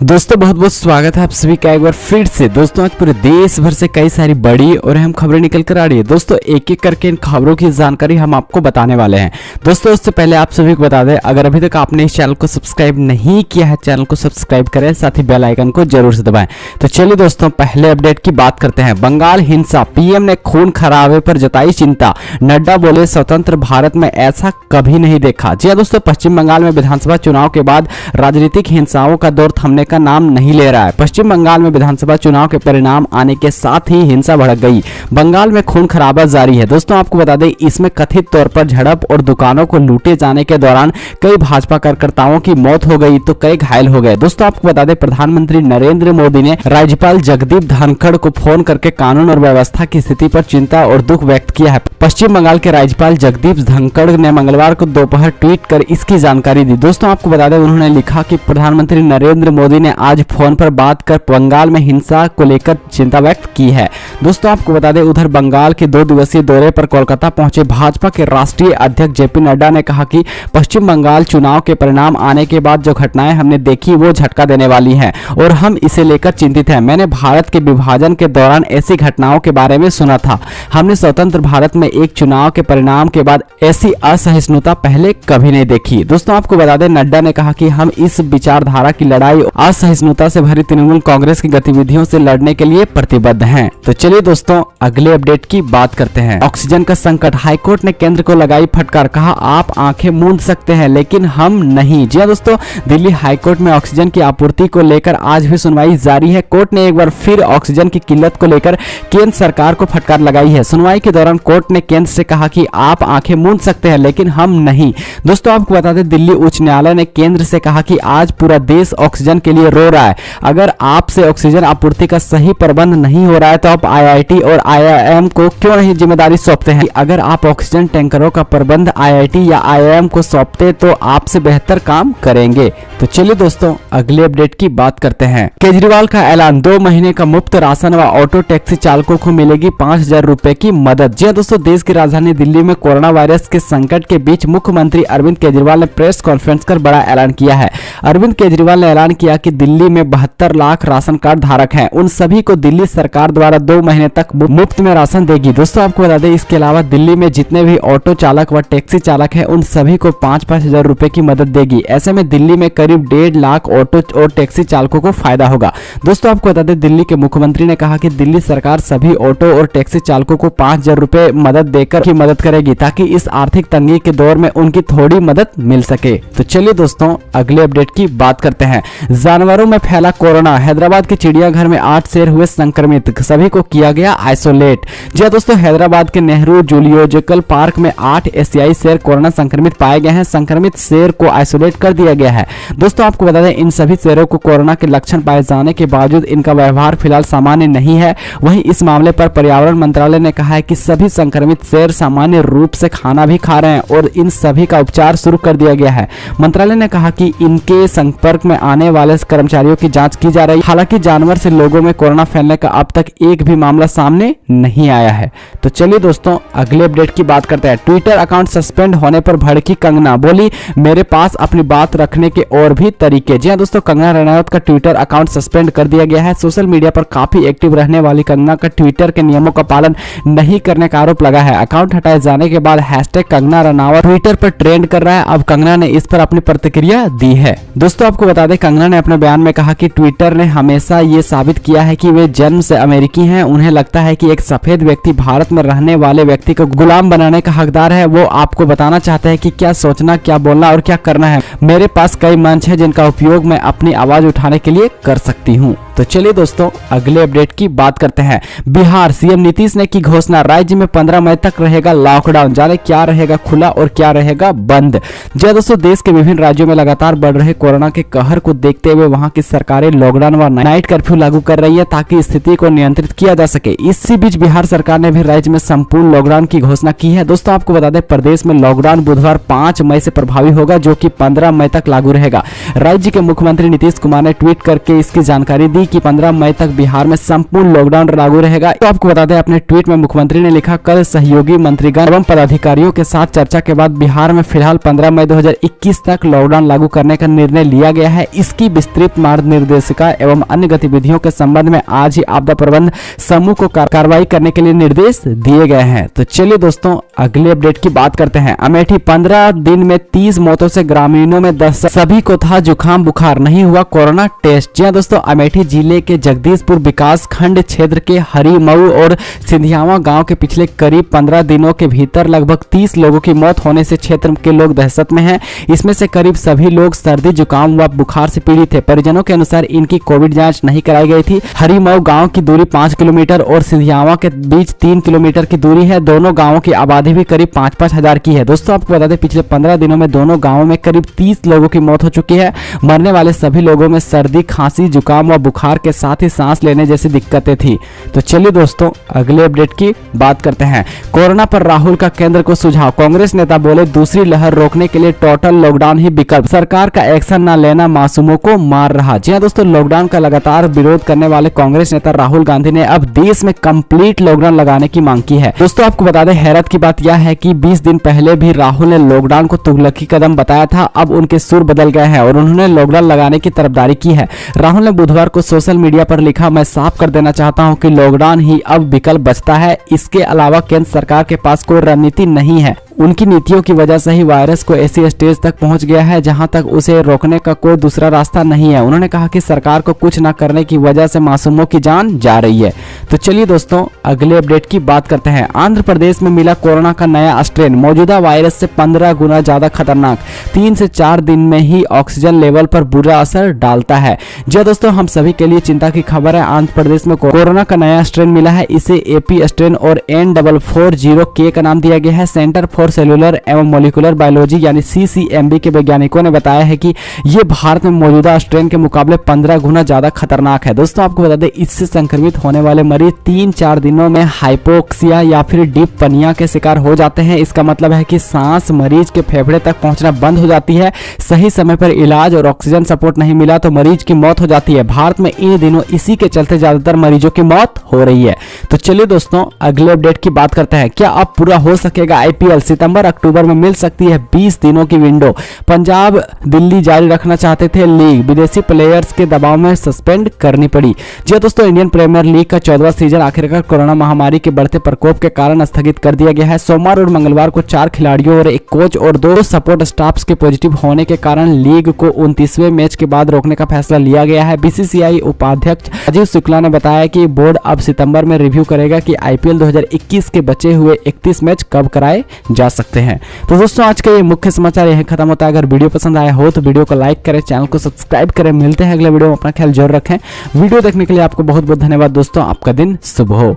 दोस्तों बहुत बहुत स्वागत है आप सभी का एक बार फिर से। दोस्तों आज पूरे देश भर से कई सारी बड़ी और अहम खबरें निकल कर आ रही है। दोस्तों एक एक करके इन खबरों की जानकारी हम आपको बताने वाले हैं। दोस्तों उससे पहले आप सभी को बता दें, अगर अभी तक आपने इस चैनल को सब्सक्राइब नहीं किया है, चैनल को सब्सक्राइब करें, साथ ही बेल आइकन को जरूर से दबाएं। तो चलिए दोस्तों पहले अपडेट की बात करते हैं। बंगाल हिंसा, पीएम ने खून खराबे पर जताई चिंता। नड्डा बोले स्वतंत्र भारत में ऐसा कभी नहीं देखा। जी दोस्तों, पश्चिम बंगाल में विधानसभा चुनाव के बाद राजनीतिक हिंसाओं का दौर थमने का नाम नहीं ले रहा है। पश्चिम बंगाल में विधानसभा चुनाव के परिणाम आने के साथ ही हिंसा भड़क गई। बंगाल में खून खराबा जारी है। दोस्तों आपको बता दें, इसमें कथित तौर पर झड़प और दुकानों को लूटे जाने के दौरान कई भाजपा कार्यकर्ताओं की मौत हो गई तो कई घायल हो गए। दोस्तों आपको बता दें, प्रधानमंत्री नरेंद्र मोदी ने राज्यपाल जगदीप धनखड़ को फोन करके कानून और व्यवस्था की स्थिति पर चिंता और दुख व्यक्त किया है। पश्चिम बंगाल के राज्यपाल जगदीप धनखड़ ने मंगलवार को दोपहर ट्वीट कर इसकी जानकारी दी। दोस्तों आपको बता दें, उन्होंने लिखा कि प्रधानमंत्री नरेंद्र मोदी ने आज फोन पर बात कर बंगाल में हिंसा को लेकर चिंता व्यक्त की है। दोस्तों आपको बता दें, उधर बंगाल के 2 दिवसीय दौरे पर कोलकाता पहुंचे भाजपा के राष्ट्रीय अध्यक्ष जेपी नड्डा ने कहा कि पश्चिम बंगाल चुनाव के परिणाम आने के बाद जो घटनाएं हमने देखी वो झटका देने वाली हैं और हम इसे लेकर चिंतित हैं। मैंने भारत के विभाजन के दौरान ऐसी घटनाओं के बारे में सुना था। हमने स्वतंत्र भारत में एक चुनाव के परिणाम के बाद ऐसी असहिष्णुता पहले कभी नहीं देखी। दोस्तों आपको बता दें, नड्डा ने कहा कि हम इस विचारधारा की लड़ाई असहिष्णुता से भरी तृणमूल कांग्रेस की गतिविधियों से लड़ने के लिए प्रतिबद्ध हैं। तो चलिए दोस्तों अगले अपडेट की बात करते हैं। ऑक्सीजन का संकट, हाईकोर्ट ने केंद्र को लगाई फटकार, कहा आप आंखें मूंद सकते हैं लेकिन हम नहीं। जी दोस्तों, दिल्ली हाईकोर्ट में ऑक्सीजन की आपूर्ति को लेकर आज भी सुनवाई जारी है। कोर्ट ने एक बार फिर ऑक्सीजन की किल्लत को लेकर केंद्र सरकार को फटकार लगाई है। सुनवाई के दौरान कोर्ट ने केंद्र से कहा कि आप आंखें मूंद सकते हैं लेकिन हम नहीं। दोस्तों आपको बता दें, दिल्ली उच्च न्यायालय ने केंद्र से कहा कि आज पूरा देश ऑक्सीजन के लिए रो रहा है। अगर आपसे ऑक्सीजन आपूर्ति का सही प्रबंध नहीं हो रहा है तो आप आईआईटी और आईआईएम को क्यों नहीं जिम्मेदारी सौंपते हैं? अगर आप ऑक्सीजन टैंकरों का प्रबंध आईआईटी या आईआईएम को सौंपते तो आपसे बेहतर काम करेंगे। तो चलिए दोस्तों अगले अपडेट की बात करते हैं। केजरीवाल का ऐलान, 2 महीने का मुफ्त राशन व ऑटो टैक्सी चालकों को मिलेगी 5,000 रुपए की मदद। जी दोस्तों, देश की राजधानी दिल्ली में कोरोना वायरस के संकट के बीच मुख्यमंत्री अरविंद केजरीवाल ने प्रेस कॉन्फ्रेंस कर बड़ा ऐलान किया है। अरविंद केजरीवाल ने ऐलान किया कि दिल्ली में 72 लाख राशन कार्ड धारक हैं। उन सभी को दिल्ली सरकार द्वारा 2 महीने तक मुफ्त में राशन देगी। दोस्तों आपको बता दें, इसके अलावा दिल्ली में जितने भी ऑटो चालक व टैक्सी चालक हैं उन सभी को 5-5 हजार रुपए की मदद देगी। ऐसे में दिल्ली में करीब 1.5 लाख ऑटो और टैक्सी चालकों को फायदा होगा। दोस्तों आपको बता दें, दिल्ली के मुख्यमंत्री ने कहा कि दिल्ली सरकार सभी ऑटो और टैक्सी चालकों को 5,000 रुपए मदद देकर की मदद करेगी ताकि इस आर्थिक तंगी के दौर में उनकी थोड़ी मदद मिल सके। तो चलिए दोस्तों अगले अपडेट की बात करते हैं। जानवरों में फैला कोरोना, हैदराबाद के चिड़ियाघर में 8 शेर हुए संक्रमित, सभी को किया गया आइसोलेट। जी दोस्तों, हैदराबाद के नेहरू जूलॉजिकल पार्क में 8 एशियाई शेर कोरोना संक्रमित पाए गए हैं। संक्रमित शेर को आइसोलेट कर दिया गया है। दोस्तों आपको बता दें, इन सभी शेरों को कोरोना के लक्षण पाए जाने के बावजूद इनका व्यवहार फिलहाल सामान्य नहीं है। वहीं इस मामले पर पर्यावरण मंत्रालय ने कहा है कि सभी संक्रमित शेर सामान्य रूप से खाना भी खा रहे हैं और इन सभी का उपचार शुरू कर दिया गया है। मंत्रालय ने कहा कि इनके संपर्क में आने वाले कर्मचारियों की जांच की जा रही है। हालांकि जानवर से लोगों में कोरोना फैलने का अब तक एक भी मामला सामने नहीं आया है। तो चलिए दोस्तों अगले अपडेट की बात करते हैं। ट्विटर अकाउंट सस्पेंड होने पर भड़की कंगना, बोली मेरे पास अपनी बात रखने के और भी तरीके। जी दोस्तों, कंगना रनौत का ट्विटर अकाउंट सस्पेंड कर दिया गया है। सोशल मीडिया पर काफी एक्टिव रहने वाली कंगना का ट्विटर के नियमों का पालन नहीं करने का आरोप लगा है। अकाउंट हटाए जाने के बाद हैशटैग कंगना रनावत ट्विटर पर ट्रेंड कर रहा है। अब कंगना ने इस पर अपनी प्रतिक्रिया दी है। दोस्तों आपको बता दें, कंगना ने अपने बयान में कहा कि ट्विटर ने हमेशा ये साबित किया है कि वे जन्म से अमेरिकी हैं। उन्हें लगता है कि एक सफेद व्यक्ति भारत में रहने वाले व्यक्ति को गुलाम बनाने का हकदार है। वो आपको बताना चाहते हैं कि क्या सोचना, क्या बोलना और क्या करना है। मेरे पास कई मंच है जिनका उपयोग मैं अपनी आवाज उठाने के लिए कर सकती हूँ। तो चलिए दोस्तों अगले अपडेट की बात करते हैं। बिहार सीएम नीतीश ने की घोषणा, राज्य में 15 मई तक रहेगा लॉकडाउन। जाने क्या रहेगा खुला और क्या रहेगा बंद। जी दोस्तों, देश के विभिन्न राज्यों में लगातार बढ़ रहे कोरोना के कहर को देखते हुए वहां की सरकारें लॉकडाउन व नाइट कर्फ्यू लागू कर रही है ताकि स्थिति को नियंत्रित किया जा सके। इसी बीच बिहार सरकार ने भी राज्य में संपूर्ण लॉकडाउन की घोषणा की है। दोस्तों आपको बता दें, प्रदेश में लॉकडाउन बुधवार 5 मई से प्रभावी होगा जो कि 15 मई तक लागू रहेगा। राज्य के मुख्यमंत्री नीतीश कुमार ने ट्वीट करके इसकी जानकारी दी दी कि 15 मई तक बिहार में संपूर्ण लॉकडाउन लागू रहेगा। तो आपको बता दें, अपने ट्वीट में मुख्यमंत्री ने लिखा, कल सहयोगी मंत्रीगण एवं पदाधिकारियों के साथ चर्चा के बाद बिहार में फिलहाल 15 मई 2021 तक लॉकडाउन लागू करने का निर्णय लिया गया है। इसकी विस्तृत मार्गदर्शिका एवं अन्य गतिविधियों के संबंध में आज ही आपदा प्रबंधन समूह को कार्रवाई करने के लिए निर्देश दिए गए हैं। तो चलिए दोस्तों अगले अपडेट की बात करते हैं। अमेठी 15 दिन में 30 मौतों से ग्रामीणों में 10, सभी को था जुकाम बुखार, नहीं हुआ कोरोना टेस्ट। जी हां दोस्तों, अमेठी जिले के जगदीशपुर विकास खंड क्षेत्र के हरिमऊ और सिंधियावा गांव के पिछले करीब 15 दिनों के भीतर लगभग 30 लोगों की मौत होने से क्षेत्र के लोग दहशत में हैं। इसमें से करीब सभी लोग सर्दी जुकाम व बुखार से पीड़ित थे। परिजनों के अनुसार इनकी कोविड जांच नहीं कराई गई थी। हरिमऊ गांव की दूरी 5 किलोमीटर और सिंधियावा के बीच 3 किलोमीटर की दूरी है। दोनों गांवों की आबादी भी करीब 5-5 हजार की है। दोस्तों आपको बता दें, पिछले 15 दिनों में दोनों गांवों में करीब 30 लोगों की मौत हो चुकी है। मरने वाले सभी लोगों में सर्दी, खांसी, जुकाम व बुखार के साथ ही सांस लेने जैसी दिक्कतें थी। तो चलिए दोस्तों अगले अपडेट की बात करते हैं। कोरोना पर राहुल का केंद्र को सुझाव। कांग्रेस नेता बोले, दूसरी लहर रोकने के लिए टोटल लॉकडाउन ही विकल्प, सरकार का एक्शन न लेना मासूमों को मार रहा। जी हां दोस्तों, लॉकडाउन का लगातार विरोध करने वाले कांग्रेस नेता राहुल गांधी ने अब देश में कंप्लीट लॉकडाउन लगाने की मांग की है। दोस्तों आपको बता दें, हैरत की बात यह है कि 20 दिन पहले भी राहुल ने लॉकडाउन को तुगलकी कदम बताया था। अब उनके सुर बदल गए हैं और उन्होंने लॉकडाउन लगाने की तरफदारी की है। राहुल ने बुधवार को सोशल मीडिया पर लिखा, मैं साफ कर देना चाहता हूं कि लॉकडाउन ही अब विकल्प बचता है। इसके अलावा केंद्र सरकार के पास कोई रणनीति नहीं है। उनकी नीतियों की वजह से ही वायरस को ऐसी स्टेज तक पहुंच गया है जहां तक उसे रोकने का कोई दूसरा रास्ता नहीं है। उन्होंने कहा कि सरकार को कुछ न करने की वजह से मासूमों की जान जा रही है। तो चलिए दोस्तों अगले अपडेट की बात करते हैं। आंध्र प्रदेश में मिला कोरोना का नया स्ट्रेन, मौजूदा वायरस से 15 गुना ज्यादा खतरनाक, 3 से 4 दिन में ही ऑक्सीजन लेवल पर बुरा असर डालता है। जी दोस्तों, हम सभी के लिए चिंता की खबर है। आंध्र प्रदेश में कोरोना का नया स्ट्रेन मिला है। इसे एपी स्ट्रेन और N440K का नाम दिया गया है। सेंटर फॉर सेलुलर एवं मॉलिक्यूलर बायोलॉजी यानी CCMB के वैज्ञानिकों ने बताया है कि ये भारत में मौजूदा स्ट्रेन के मुकाबले 15 गुना ज्यादा खतरनाक है। दोस्तों आपको बता दें, इससे संक्रमित होने वाले मरीज 3-4 दिनों में हाइपोक्सिया या फिर डीप पनिया के शिकार हो जाते हैं। इसका मतलब है कि सांस मरीज के फेफड़े तक पहुंचना बंद हो जाती है। सही समय पर इलाज और ऑक्सीजन सपोर्ट नहीं मिला तो मरीज की मौत हो जाती है। भारत में इन दिनों इसी के चलते ज्यादातर मरीजों की मौत हो रही है। तो चलिए दोस्तों अगले अपडेट की बात करते हैं। क्या अब पूरा हो सकेगा IPL? सितंबर-अक्टूबर में मिल सकती है 20 दिनों की विंडो। पंजाब दिल्ली जारी रखना चाहते थे लीग, विदेशी प्लेयर्स के दबाव में सस्पेंड करनी पड़ी। जी दोस्तों, इंडियन प्रीमियर लीग का 14वां सीजन आखिरकार कोरोना महामारी के बढ़ते प्रकोप के कारण स्थगित कर दिया गया है। सोमवार और मंगलवार को 4 खिलाड़ियों और 1 कोच और 2 सपोर्ट स्टाफ्स के पॉजिटिव होने के कारण लीग को 29वें मैच के बाद रोकने का फैसला लिया गया है। BCCI उपाध्यक्ष राजीव शुक्ला ने बताया कि बोर्ड अब सितंबर में रिव्यू करेगा कि IPL 2021 के बचे हुए 31 मैच कब कराए जा सकते हैं। तो दोस्तों आज का ये मुख्य समाचार यही खत्म होता है। अगर वीडियो पसंद आया हो तो वीडियो को लाइक करें, चैनल को सब्सक्राइब करें। मिलते हैं अगले वीडियो में, अपना ख्याल जरूर रखें। वीडियो देखने के लिए आपको बहुत बहुत धन्यवाद दोस्तों। आपका दिन शुभ हो।